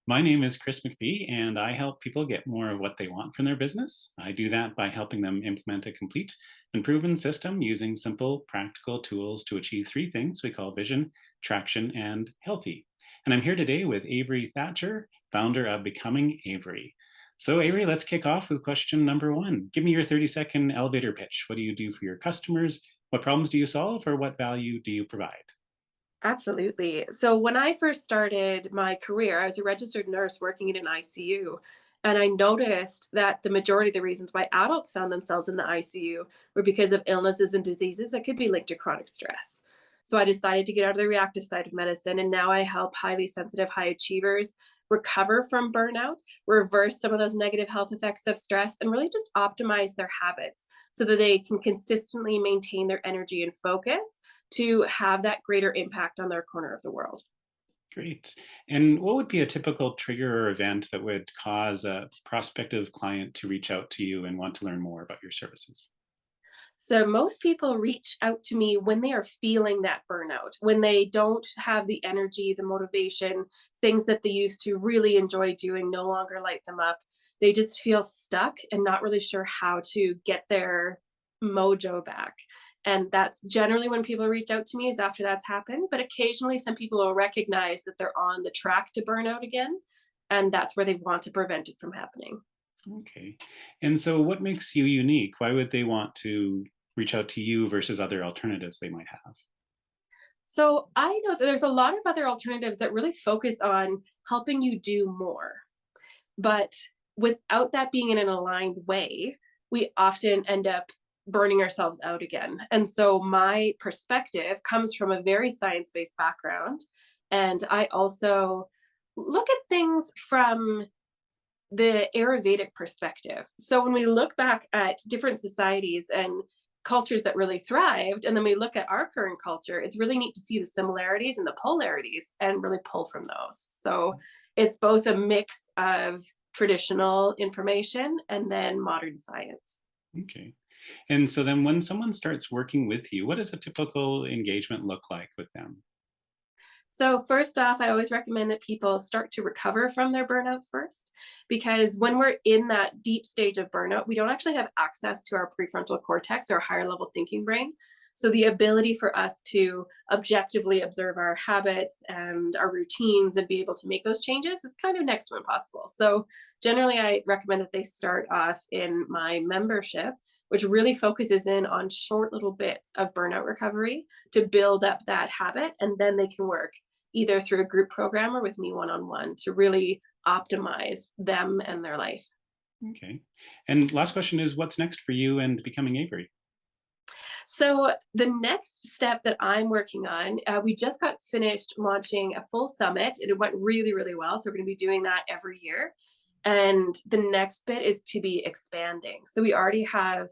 My name is Chris McPhee, and I help people get more of what they want from their business. I do that by helping them implement a complete and proven system using simple, practical tools to achieve three things we call vision, traction, and healthy. And I'm here today with Avery Thatcher, founder of Becoming Avery. So, Avery, let's kick off with question number one. Give me your 30-second elevator pitch. What do you do for your customers? What problems do you solve, or what value do you provide? Absolutely. So when I first started my career, I was a registered nurse working in an ICU. And I noticed that the majority of the reasons why adults found themselves in the ICU were because of illnesses and diseases that could be linked to chronic stress. So I decided to get out of the reactive side of medicine. And now I help highly sensitive high achievers recover from burnout, reverse some of those negative health effects of stress, and really just optimize their habits so that they can consistently maintain their energy and focus to have that greater impact on their corner of the world. Great. And what would be a typical trigger or event that would cause a prospective client to reach out to you and want to learn more about your services? So, most people reach out to me when they are feeling that burnout, when they don't have the energy, the motivation, things that they used to really enjoy doing no longer light them up. They just feel stuck and not really sure how to get their mojo back. And that's generally when people reach out to me, is after that's happened. But occasionally, some people will recognize that they're on the track to burnout again. And that's where they want to prevent it from happening. Okay. And so what makes you unique? Why would they want to reach out to you versus other alternatives they might have? So I know that there's a lot of other alternatives that really focus on helping you do more. But without that being in an aligned way, we often end up burning ourselves out again. And so my perspective comes from a very science based background. And I also look at things from the Ayurvedic perspective. So when we look back at different societies and cultures that really thrived, and then we look at our current culture, it's really neat to see the similarities and the polarities and really pull from those. So it's both a mix of traditional information and then modern science. Okay. And so then when someone starts working with you, what does a typical engagement look like with them? So, first off, I always recommend that people start to recover from their burnout first, because when we're in that deep stage of burnout, we don't actually have access to our prefrontal cortex, our higher level thinking brain. So, the ability for us to objectively observe our habits and our routines and be able to make those changes is kind of next to impossible. So, generally, I recommend that they start off in my membership, which really focuses in on short little bits of burnout recovery to build up that habit. And then they can work either through a group program or with me one on one to really optimize them and their life. Okay. And last question is what's next for you and becoming Avery? So, the next step that I'm working on, we just got finished launching a full summit and it went really, really well. So, we're going to be doing that every year. And the next bit is to be expanding. So, we already have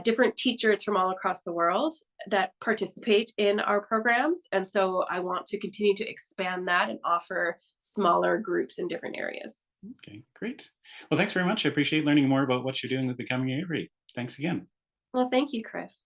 different teachers from all across the world that participate in our programs. And so, I want to continue to expand that and offer smaller groups in different areas. Okay, great. Well, thanks very much. I appreciate learning more about what you're doing with becoming Avery. Thanks again. Well, thank you, Chris.